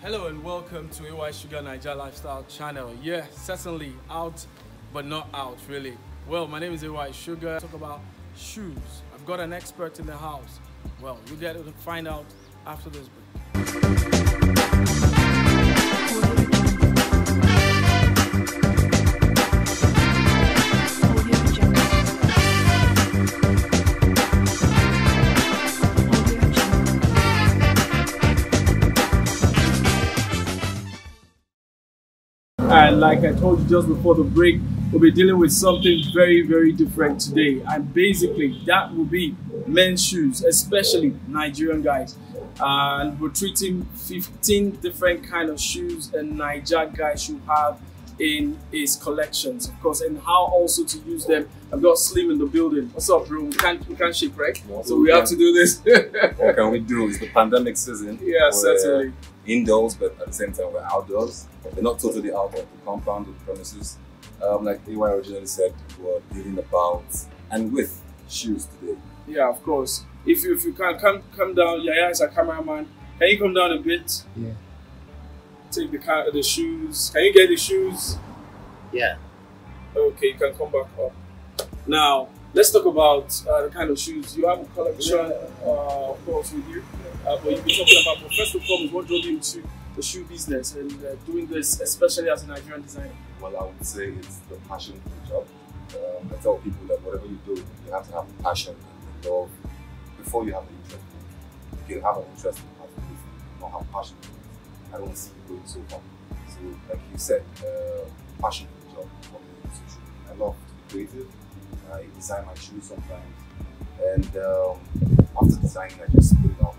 Hello and welcome to Aysuga Naija Lifestyle channel. Yeah, certainly out, but not out really. Well, my name is Aysuga. Talk about shoes. I've got an expert in the house. Well, you get to find out after this break. And like I told you just before the break, we'll be dealing with something very, very different today. And basically, that will be men's shoes, especially Nigerian guys. And we're treating 15 different kind of shoes a Naija Guy should have in his collections, of course, and how also to use them. I've got Slim in the building. What's up, bro? We can't shake, right? No, so we have to do this. What can we do? It's the pandemic season. Yeah, certainly. Indoors, but at the same time we're outdoors. We're not totally out of the compound of the premises. Like AY originally said, we're dealing about and with shoes today. Yeah, of course. If you can come down, Yaya is a cameraman. Can you come down a bit? Yeah. Take the shoes. Can you get the shoes? Yeah. Okay, you can come back up. Now, let's talk about the kind of shoes. You have a collection, of course, with you. But you'll be talking about, but first of all, what drove you into the shoe business and doing this, especially as a Nigerian designer? Well, I would say it's the passion for the job. I tell people that whatever you do, you have to have a passion and love before you have an interest. You can have an interest in how to do it, not have passion for it. I don't see it going so far. So, like you said, passion for the job. I love to be creative. I design my shoes sometimes, and after designing, I just put it out.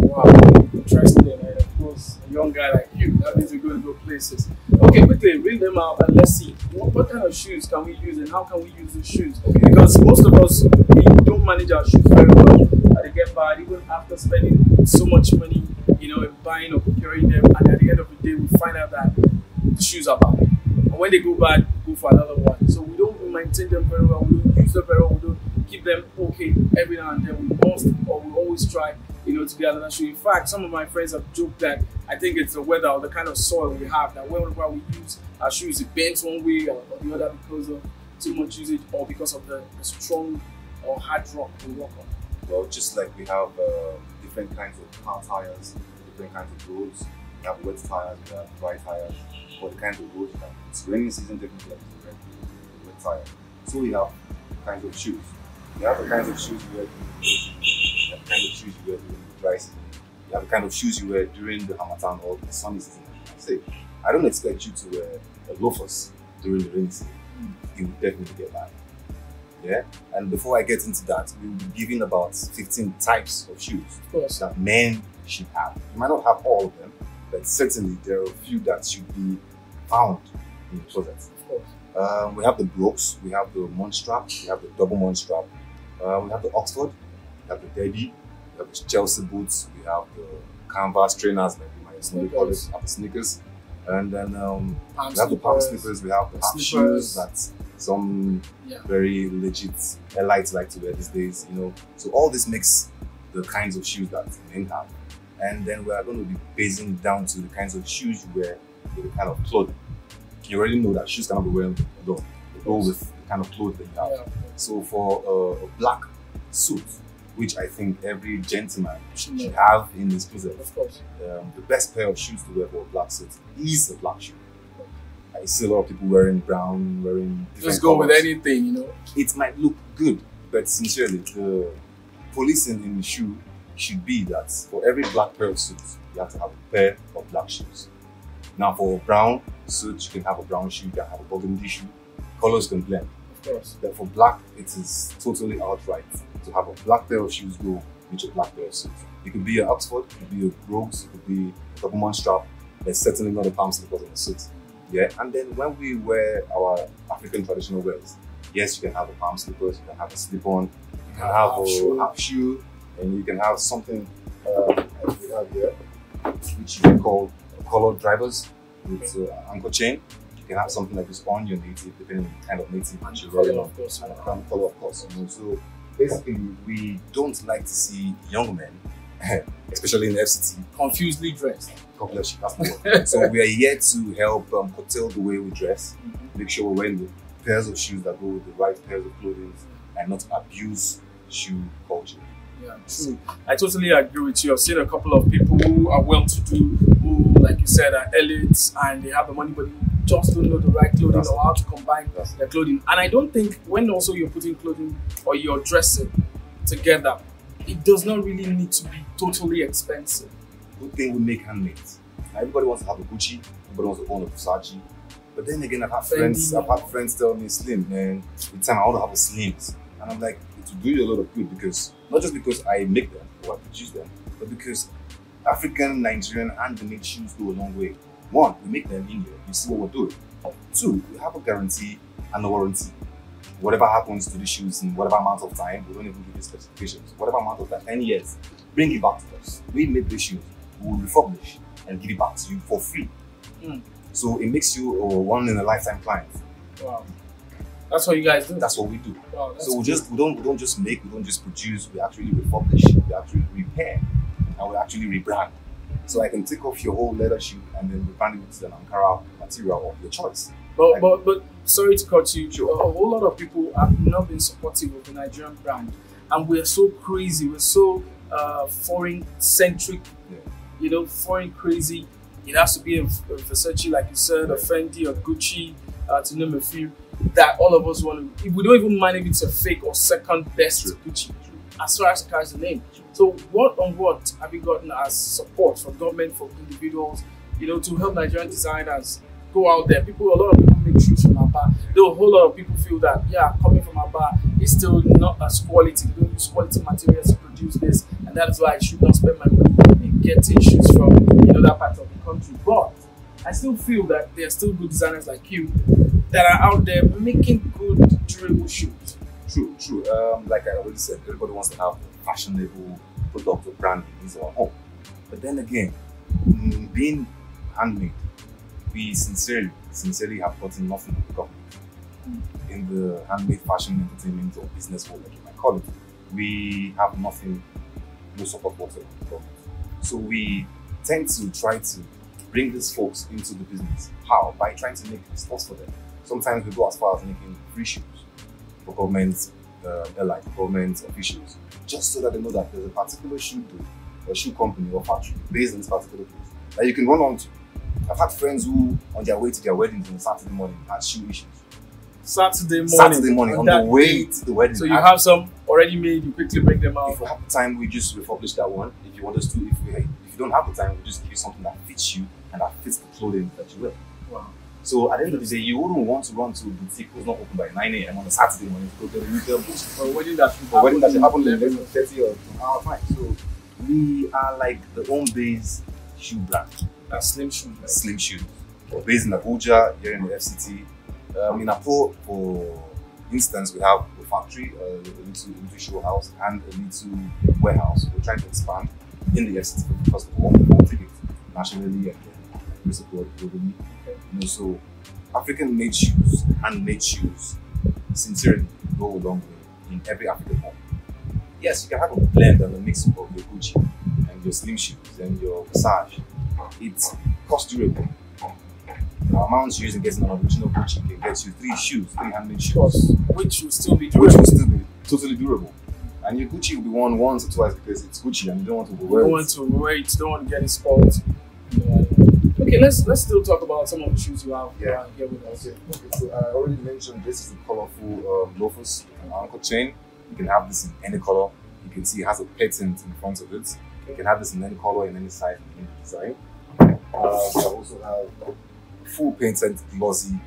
Wow, interesting. And of course, a young guy like you, that means you're going to go places. Okay, quickly, read them out and let's see what kind of shoes can we use and how can we use the shoes? Because most of us, we don't manage our shoes very well. They get bad even after spending so much money, in buying or procuring them. And at the end of the day, we find out that the shoes are bad. And when they go bad, we go for another one. So we don't maintain them very well. We don't use them very well. We don't keep them okay every now and then. We must, or we always try, to get another shoe. In fact, some of my friends have joked that I think it's the weather or the kind of soil we have that whenever we use our shoes, it bends one way or the other because of too much usage or because of the strong or hard rock we walk on. Well, just like we have different kinds of hard tires, different kinds of roads. We have wet tires, we have dry tires. For the kinds of roads, it's raining season, definitely like a wet tire. So we have kinds of shoes. We have the kinds of shoes you wear during the season. You have the kind of shoes you wear during the dry season. You have the kind of shoes you wear during the Harmattan or the sunny season. I don't expect you to wear loafers during the rainy season. You will definitely get bad. Yeah, and before I get into that, we will be giving about 15 types of shoes that men should have. You might not have all of them, but certainly there are a few that should be found in the closet. Of course. We have the Brooks, we have the Monstrap, we have the double Monstrap, we have the Oxford, we have the Derby, we have the Chelsea boots, we have the canvas trainers, like we might call it, have the sneakers, and then we have the palm slippers, we have the half shoes that some very legit elites like to wear these days, So all this makes the kinds of shoes that men have. And then we are going to be basing down to the kinds of shoes you wear with the kind of clothing. You already know that shoes cannot be worn alone. They go with the kind of clothes that you have. Yeah. So for a black suit, which I think every gentleman should have in his closet, of course. The best pair of shoes to wear for a black suit is a black shoe. I see a lot of people wearing brown, wearing different Just go colors. with anything, It might look good, but sincerely, the policing in the shoe should be that for every black pair of suits, you have to have a pair of black shoes. Now for a brown suit, you can have a brown shoe, you can have a burgundy shoe. Colors can blend. Of course. But for black, it is totally outright to have a black pair of shoes go with a black pair of suits. It could be an Oxford, it could be a Brooks, it could be a double Monstrap, but certainly not a palm slippers on a suit. Yeah, and then when we wear our African traditional wears, yes, you can have a palm slippers, you can have a slip-on, you can have a half shoe, and you can have something as we have here, which you can call colored drivers with anchor chain. You can have something like this on your native, depending on the kind of native that you're wearing, of course, and color, of course. So basically, we don't like to see young men especially in the FCT. Confusedly dressed. God bless you, that's the word. So we are here to help curtail the way we dress, make sure we're wearing the pairs of shoes that go with the right pairs of clothing, and not abuse shoe culture. Yeah, true. I totally agree with you. I've seen a couple of people who are well-to-do, who, like you said, are elites, and they have the money, but they just don't know the right clothing or how to combine their clothing. And I don't think when also you're putting clothing or you're dressing together, it does not really need to be totally expensive. Good thing we make handmade. Now everybody wants to have a Gucci, everybody wants to own a Versace. But then again, I've had friends tell me, Slim, man, with time I want to have a Slims. And I'm like, it will do you a lot of good, because not just because I make them or I produce them, but because African, Nigerian handmade shoes go a long way. One, we make them in India, you see what we're doing. Two, we have a guarantee and a warranty. Whatever happens to the shoes in whatever amount of time, we don't even give you specifications. Whatever amount of time, 10 years, bring it back to us. We make the shoes, we will refurbish and give it back to you for free. So it makes you a one in a lifetime client. Wow. That's what you guys do? That's what we do. Wow, so we don't just make, we don't just produce, we actually refurbish, we actually repair, and we actually rebrand. So I can take off your whole leather shoe and then rebrand it with an Ankara material of your choice. But sorry to cut you, a whole lot of people have not been supportive of the Nigerian brand, and we're so crazy, we're so foreign centric, you know, foreign crazy. It has to be a Versace, like you said, a Fendi, a Gucci, to name a few, that all of us want to. We don't even mind if it's a fake or second best Gucci, as far as it carries the name. So what have you gotten as support from government, from individuals, you know, to help Nigerian designers go out there? A lot of people make shoes from Aba. Though a whole lot of people feel that, yeah, coming from Aba is still not as quality. They don't use quality materials to produce this, and that is why I should not spend my money in getting shoes from, you know, that part of the country. But I still feel that there are still good designers like you that are out there making good, durable shoes. True. Like I already said, everybody wants to have a fashionable product or brand in his or home. But then again, being handmade, we sincerely have gotten nothing from the government. In the handmade fashion, entertainment, or business world, like you might call it, we have nothing, no support whatsoever from the government. So we tend to try to bring these folks into the business. How? By trying to make stores for them. Sometimes we go as far as making free shoes for government, government officials, just so that they know that there's a particular shoe breed or shoe company or factory based in this particular place that you can run on to. I've had friends who, on their way to their weddings on Saturday morning, had shoe issues. Saturday morning on the way to the wedding. So you have some already made, you quickly bring them out. If we have the time, we just refurbish that one. If you want us to, if you don't have the time, we just give you something that fits you and that fits the clothing that you wear. Wow. So at the end of the day, you wouldn't want to run to a boutique who's not open by 9 a.m. on a Saturday morning to go get a retail boutique. For a wedding that should happen in 11:30 or 1 hour time. So we are like the home base shoe brand. That's Slim Shoes. Right? Slim Shoes. We're based in Abuja, here in the FCT. In Apo, for instance, we have a factory, a little show house, and a little warehouse. We're trying to expand in the FCT because we want to take it nationally and we support globally. You know, so African made shoes, handmade shoes, sincerely go a long way in every African home. Yes, you can have a blend and a mix of your Gucci and your Slim Shoes and your Versace. It's cost durable. The amount you use in getting an original Gucci can get you 3 handmade shoes. Which will still be durable. Which will still be totally durable. And your Gucci will be worn once or twice because it's Gucci and you don't want to wear it. Don't want to get it spoiled. Okay, let's still talk about some of the shoes you have here with us. Okay, so I already mentioned this is a colorful loafers, an ankle chain. You can have this in any color. You can see it has a patent in front of it. You can have this in any color, in any size, in any design. We also have a full painted glossy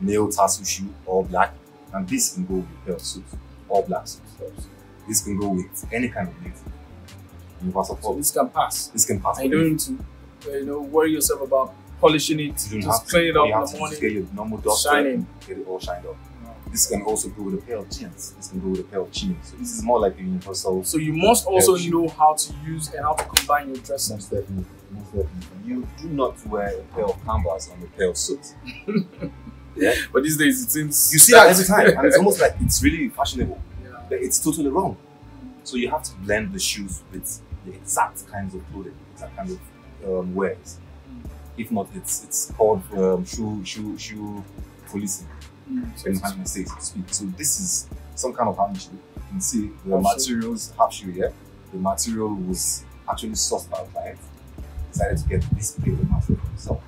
nail tassel shoe, all black, and this can go with a pair of suits, all black suits. This can go with any kind of native. So this can pass. This can pass. And you don't need to, worry yourself about polishing it. Just clean it up in the morning. Just get your normal dust shining. Get it all shined up. This can also go with a pair of jeans. This can go with a pair of chinos. So this is more like a universal. So you must also know how to use and how to combine your dressing. Most definitely. You do not wear a pair of canvas on a pair of suits. Yeah. But these days it seems you see that every time, and it's almost like it's really fashionable. Yeah. But it's totally wrong. So you have to blend the shoes with the exact kinds of clothing, exact kinds of wears. If not, it's called shoe policing. So in United States, so to speak. So this is some kind of hand shoe. You can see the materials, half shoe here. The material was actually sourced by a client. Decided to get this paper master for himself.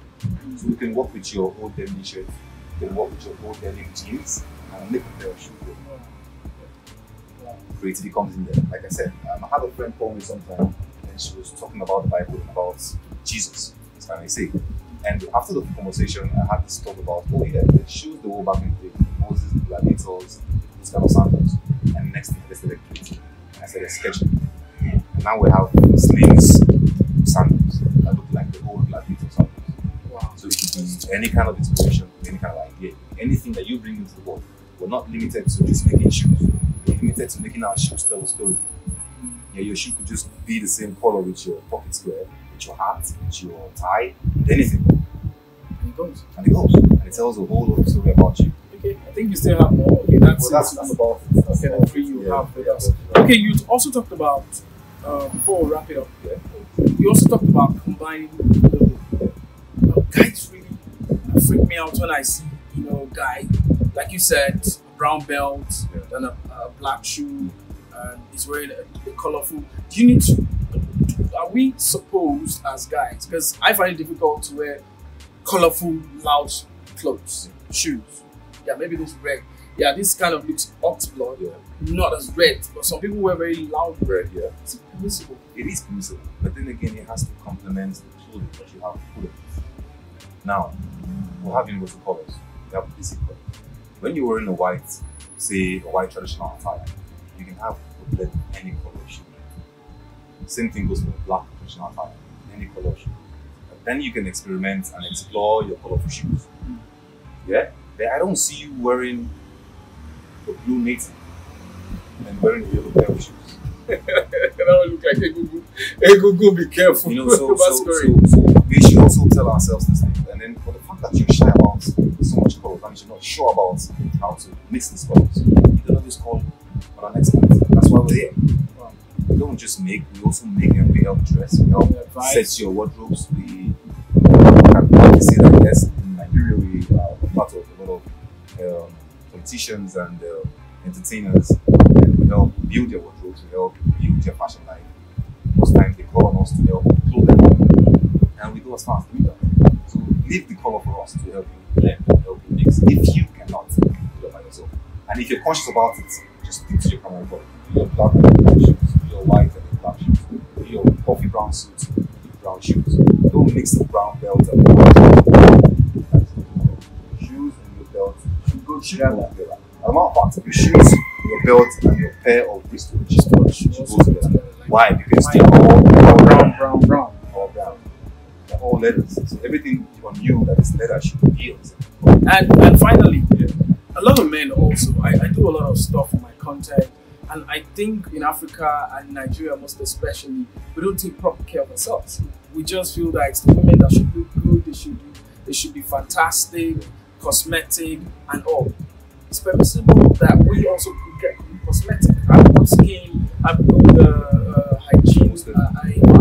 So you can work with your old denim shirt, you can work with your old denim jeans, and make a pair of shoes. Creativity comes in there. Like I said, I had a friend call me sometime, and she was talking about the Bible and about Jesus, as I may say. And after the conversation, I had this talk about, oh yeah, the shoes they wore back in the day, Moses, the gladiators, these kind of sandals. And next thing, I started creating. And I started sketching. And now we have slings sandals that look like the old gladiator sandals. Wow. So it could be any kind of inspiration, any kind of idea, anything that you bring into the world. We're not limited to just making shoes. We're limited to making our shoes tell a story. Yeah, your shoe could just be the same color with your pocket square, with your hat, with your tie, with anything. And it goes. And it goes. And it tells a whole lot of story about you. Okay, I think you still have more. Okay, that's about the three you have with us. Okay, you also talked about, before we wrap it up, you also talked about combining guys really freak me out when I see, guy, like you said, brown belt, then a black shoe, and he's wearing a colorful. Do you need to, are we supposed as guys, because I find it difficult to wear colorful, loud clothes, shoes. Yeah, maybe this red. Yeah, this kind of looks ox blood. Yeah. Not as red, but some people wear very loud red. Yeah, it's permissible. It is permissible, but then again, it has to complement the clothing that you have to put on. Now, we'll have universal colors. We have basic colors. When you're wearing a white, say a white traditional attire, you can have a blend of any color shoe. Same thing goes for a black traditional attire, any color shoe. But then you can experiment and explore your colorful shoes. Yeah. I don't see you wearing a blue native and wearing a yellow pair of shoes. That would look like Egungun, be careful. So we should also tell ourselves this thing. And then for the fact that you're shy about so much colors and you're not sure about how to mix these colors, you don't always call on an expert. That's why we're here. Wow. We don't just make, we also make and we help dress, we help set your wardrobes. We can say that yes, in Nigeria we are part of a lot of politicians and entertainers, and we help build their wardrobes, we help build their fashion line. Most times they call on us to help clothe them, and we go as far as doing that. So leave the color for us to help you blend, help you mix. If you cannot do it by yourself, and if you're conscious about it, just stick to your common color. Do your black shoes, do your white and black shoes, do your coffee brown suits, brown shoes. Don't mix the brown belt and the shoes and your belt should go together. As a matter of fact, your shoes, your belt, and your pair of wristwatches should go together. Why? Because they're all brown. All brown. They're all leathers. So everything on you that is leather should be on the same. And finally, a lot of men also, I do a lot of stuff for my content, and I think in Africa and Nigeria most especially, we don't take proper care of ourselves. We just feel that it's the women that should look good, they should be fantastic, cosmetic and all. It's permissible that we also could get cosmetic, have good skin, have good hygiene,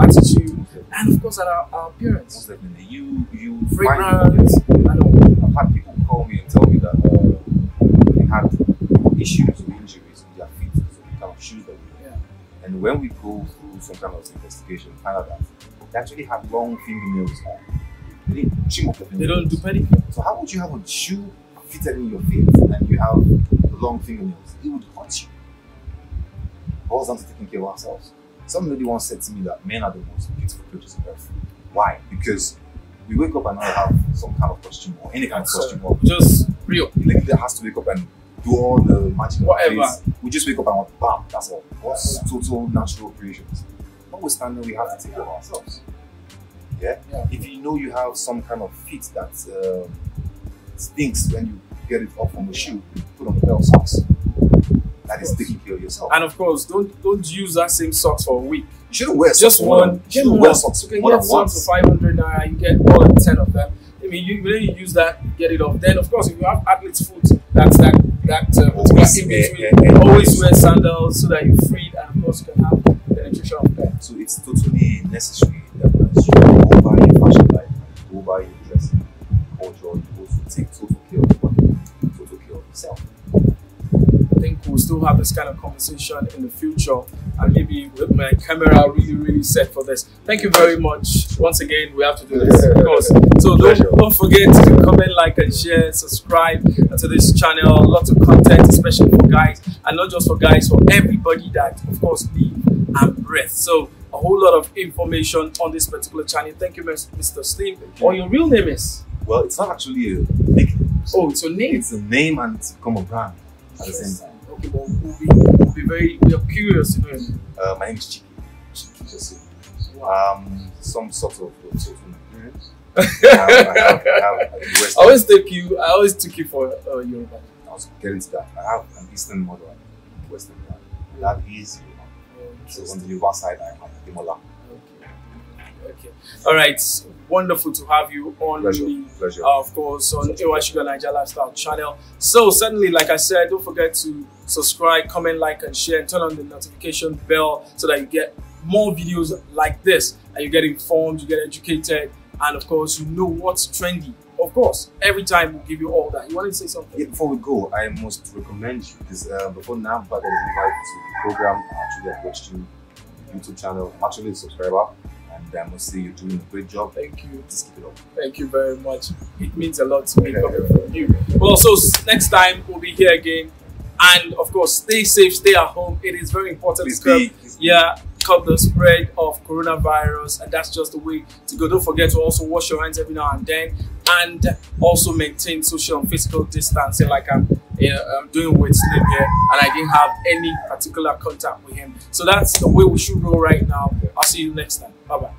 attitude, and of course our appearance. Most definitely. You fragrance and all. I've had people call me and tell me that they had issues or injuries with their feet, so the kind of shoes that we wear. And when we go through some kind of investigation, we find out that they actually have long fingernails on. They didn't trim up the fingernails. They don't do pedicure. So how would you have a shoe fitted in your feet and you have the long fingernails? It would hurt you. It boils down to taking care of ourselves. Some lady once said to me that men are the most beautiful creatures on earth. Why? Because we wake up and now have some kind of costume or any kind of costume. Or just real. The lady that has to wake up and do all the magic. Whatever. We just wake up and bam, that's all. What's total natural creations? Notwithstanding, we have to take care of ourselves. Yeah? If you know you have some kind of feet that stinks when you get it off from the shoe, put on a pair of socks. That is taking care of yourself. And of course, don't use that same socks for a week. You shouldn't wear just socks. One. You shouldn't wear socks. You can get socks for 500 naira. You get more than 10 of them. I mean, you really use that, get it off. Then, of course, if you have athlete's foot, that's always in between. Always wear sandals so that you're free, and of course, you can have penetration of pen? So it's totally necessary that as you go by your fashion life, go by your dressing culture, you also take total care of your body, total care of yourself. I think we'll still have this kind of conversation in the future, and maybe with my camera really set for this. Thank you very much. Once again, we have to do this, of course. So don't forget to comment, like, and share, subscribe to this channel. Lots of content, especially for guys, and not just for guys, for everybody that, of course, live and breathe. So a whole lot of information on this particular channel. Thank you, Mr. Steve. Or your real name is? Well, it's not actually a nickname. Oh, it's your name. It's a name and it's become a brand at the same time. Okay, but we are curious to know. My name is Chiki. Chiki Jesse. Wow. Some sort of total Nigerian. I always took you for Yoruba. I was getting to that. I have an Eastern mother and Western dad. That is so on the Yoruba side, I have Imola. Okay. All right. Wonderful to have you on Pleasure. Of course, on Aysuga Naija Lifestyle channel. So certainly, like I said, don't forget to subscribe, comment, like, and share, and turn on the notification bell so that you get more videos like this, and you get informed, you get educated, and of course, you know what's trendy. Of course, every time we'll give you all that. You want to say something? Yeah, before we go, I must recommend you because before now, back on the invite to the program, I actually have watched you on the YouTube channel. I'm actually a subscriber. And I must say you're doing a great job. Thank you. Just keep it up. Thank you very much. It means a lot to me coming from you. Well, so next time we'll be here again. And of course, stay safe, stay at home. It is very important to cut the spread of coronavirus. And that's just the way to go. Don't forget to also wash your hands every now and then. And also maintain social and physical distancing like I'm doing with Slim here. And I didn't have any particular contact with him. So that's the way we should roll right now. I'll see you next time. Bye-bye.